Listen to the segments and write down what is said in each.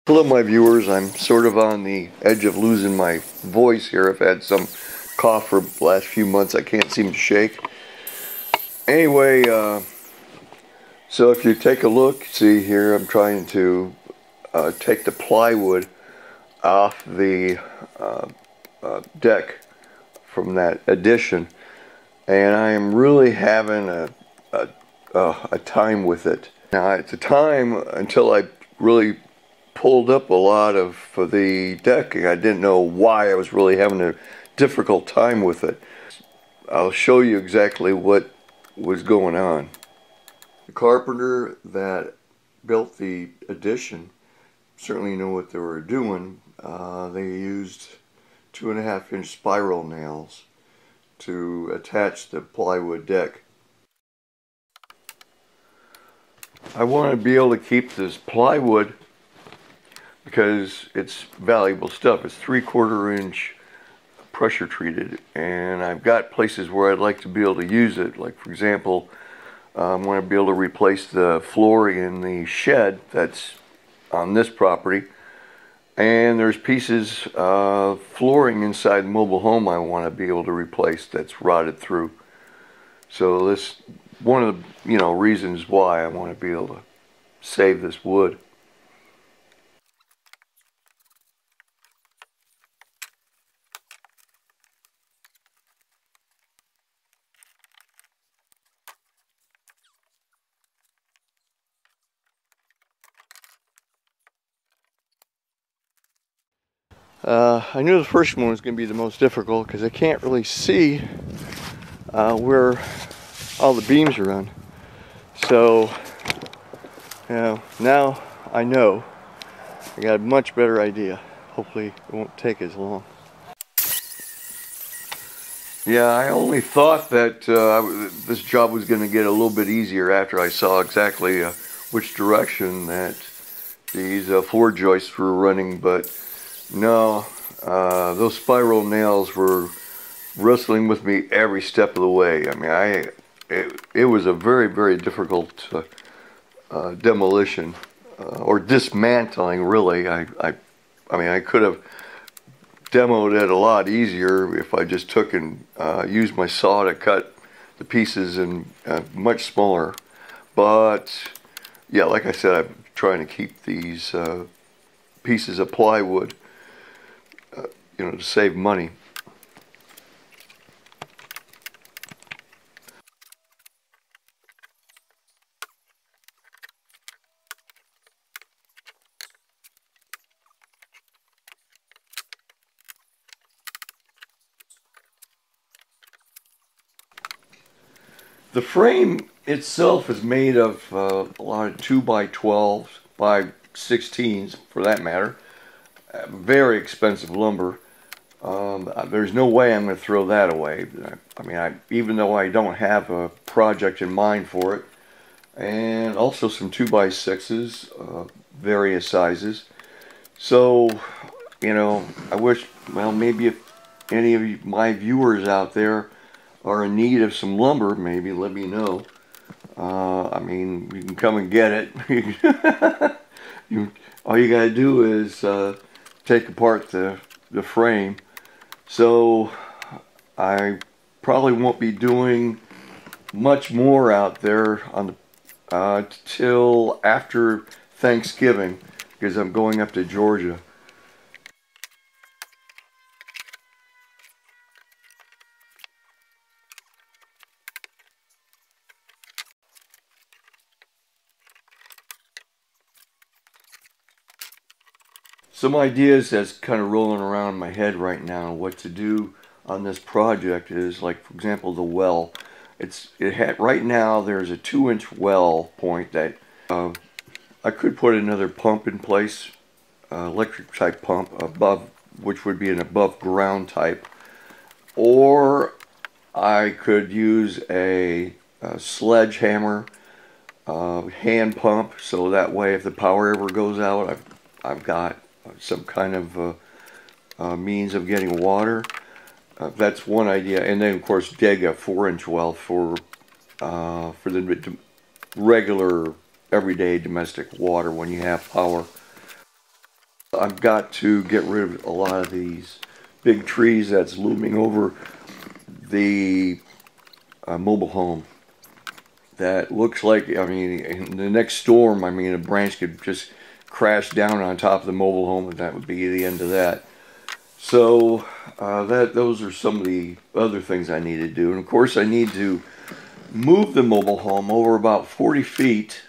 Hello my viewers, I'm sort of on the edge of losing my voice here. I've had some cough for the last few months I can't seem to shake. Anyway, so if you take a look, see here I'm trying to take the plywood off the deck from that addition, and I am really having a time with it. Now at the time, until I really pulled up a lot of the deck, I didn't know why I was really having a difficult time with it. I'll show you exactly what was going on. The carpenter that built the addition certainly knew what they were doing. They used 2.5-inch spiral nails to attach the plywood deck. I want to be able to keep this plywood because it's valuable stuff. It's 3/4 inch pressure treated, and I've got places where I'd like to be able to use it. Like for example, I want to be able to replace the flooring in the shed that's on this property, and there's pieces of flooring inside the mobile home I want to be able to replace that's rotted through. So this one of the reasons why I want to be able to save this wood. I knew the first one was going to be the most difficult because I can't really see where all the beams are on. So, now I know. I got a much better idea. Hopefully it won't take as long. Yeah, I only thought that this job was going to get a little bit easier after I saw exactly which direction that these floor joists were running, but no, those spiral nails were wrestling with me every step of the way. I mean, it was a very, very difficult demolition or dismantling, really. I mean, I could have demoed it a lot easier if I just took and used my saw to cut the pieces in much smaller. But yeah, like I said, I'm trying to keep these pieces of plywood, to save money. The frame itself is made of a lot of 2x12s by 16s, for that matter. Very expensive lumber. There's no way I'm going to throw that away. I mean, even though I don't have a project in mind for it, and also some 2x6s, various sizes. So, I wish, well, maybe if any of my viewers out there are in need of some lumber, maybe let me know. I mean, you can come and get it. All you gotta do is take apart the frame. So I probably won't be doing much more out there on the till after Thanksgiving, because I'm going up to Georgia. Some ideas that's kind of rolling around in my head right now what to do on this project is, like, for example, the well. Right now there's a 2-inch well point that I could put another pump in place, electric type pump above, which would be an above ground type, or I could use a sledgehammer hand pump, so that way if the power ever goes out, I've got some kind of means of getting water. That's one idea, and then of course dig a 4-inch well for the regular everyday domestic water when you have power. I've got to get rid of a lot of these big trees that's looming over the mobile home. That looks like, I mean, in the next storm, I mean, a branch could just crash down on top of the mobile home, and that would be the end of that. So those are some of the other things I need to do. And of course, I need to move the mobile home over about 40 feet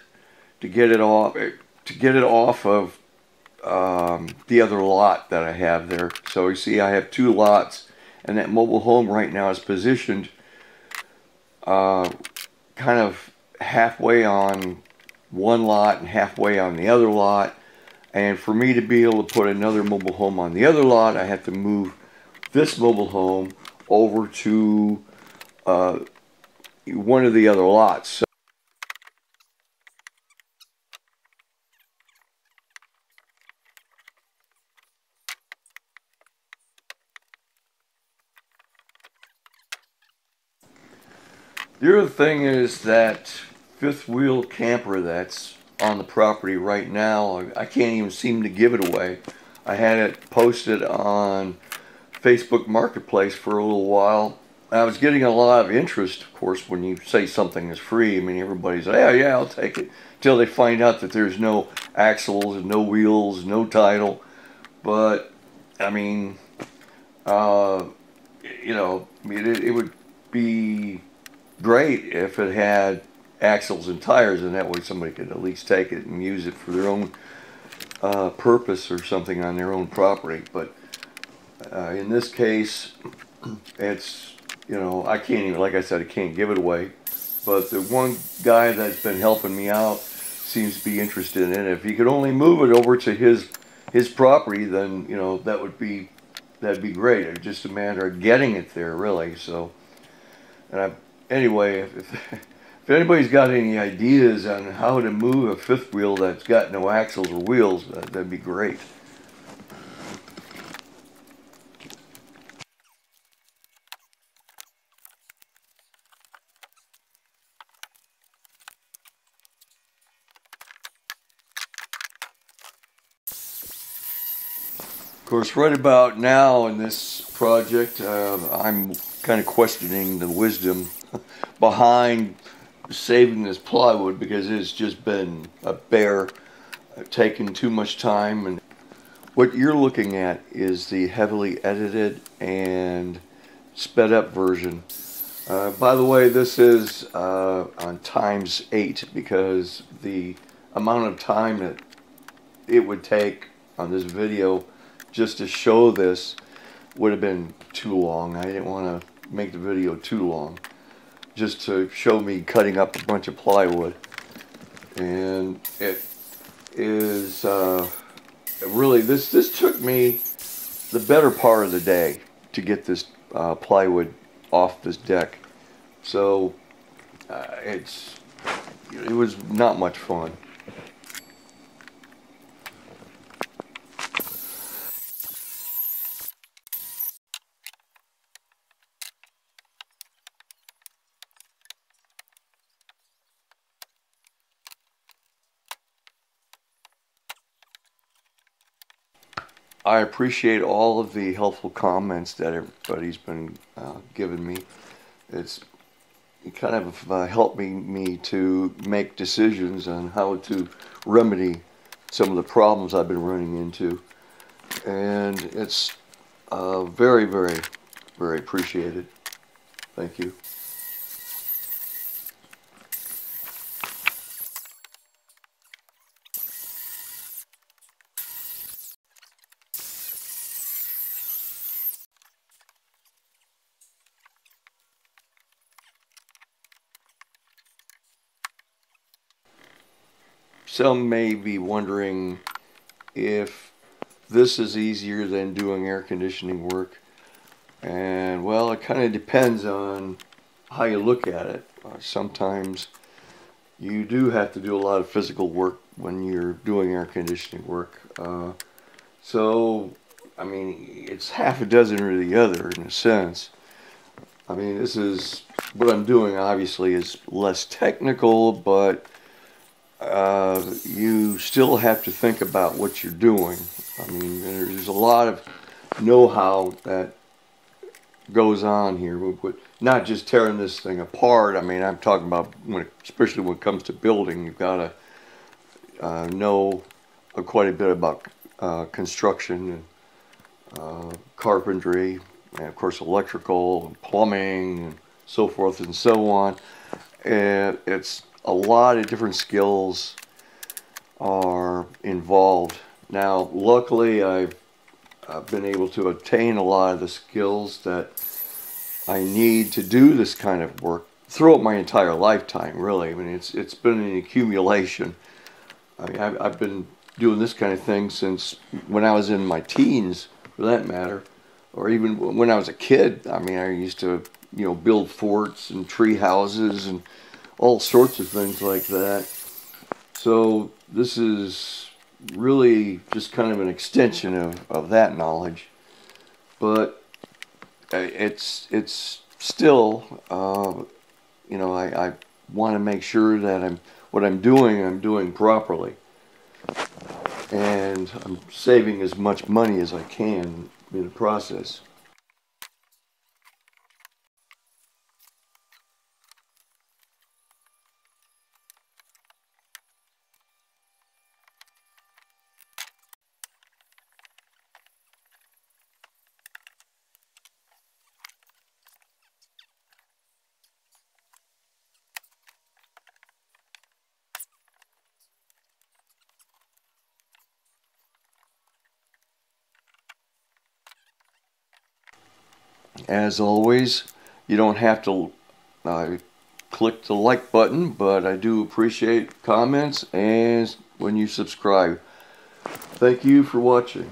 to get it off of the other lot that I have there. So you see, I have two lots, and that mobile home right now is positioned kind of halfway on one lot and halfway on the other lot. And for me to be able to put another mobile home on the other lot, I have to move this mobile home over to one of the other lots. So the other thing is that fifth wheel camper that's on the property right now. I can't even seem to give it away. I had it posted on Facebook Marketplace for a little while. I was getting a lot of interest, of course, when you say something is free. I mean, everybody's like, yeah, yeah, I'll take it. Until they find out that there's no axles and no wheels, no title. But, I mean, you know, it would be great if it had axles and tires, and that way somebody could at least take it and use it for their own purpose or something on their own property. But in this case, it's, you know, I can't even, like I said, I can't give it away. But the one guy that's been helping me out seems to be interested in it. If he could only move it over to his property, then, you know, that'd be great. It's just a matter of getting it there, really. So, and anyway, if anybody's got any ideas on how to move a fifth wheel that's got no axles or wheels, that'd be great. Of course, right about now in this project, I'm kind of questioning the wisdom behind saving this plywood, because it's just been a bear, taking too much time. And what you're looking at is the heavily edited and sped up version. By the way, this is on ×8, because the amount of time that it would take on this video just to show this would have been too long. I didn't want to make the video too long, just to show me cutting up a bunch of plywood. And it is really, this took me the better part of the day to get this plywood off this deck. So it was not much fun. I appreciate all of the helpful comments that everybody's been giving me. It's kind of helping me to make decisions on how to remedy some of the problems I've been running into. And it's very, very, very appreciated. Thank you. Some may be wondering if this is easier than doing air conditioning work. And well, it kind of depends on how you look at it. Sometimes you do have to do a lot of physical work when you're doing air conditioning work. So, I mean, it's half a dozen or the other in a sense. I mean, this is, what I'm doing obviously is less technical, but you still have to think about what you're doing. I mean, there's a lot of know-how that goes on here, with not just tearing this thing apart. I mean, I'm talking about especially when it comes to building, you've got to know quite a bit about construction and carpentry, and of course electrical and plumbing and so forth and so on. And it's a lot of different skills are involved. Now, luckily, I've been able to attain a lot of the skills that I need to do this kind of work throughout my entire lifetime, really. I mean, it's been an accumulation. I mean, I've been doing this kind of thing since when I was in my teens, for that matter, or even when I was a kid. I mean, I used to, build forts and tree houses and all sorts of things like that. So this is really just kind of an extension of that knowledge. But it's still, I want to make sure that what I'm doing properly. And I'm saving as much money as I can in the process. As always, you don't have to click the like button, but I do appreciate comments and when you subscribe. Thank you for watching.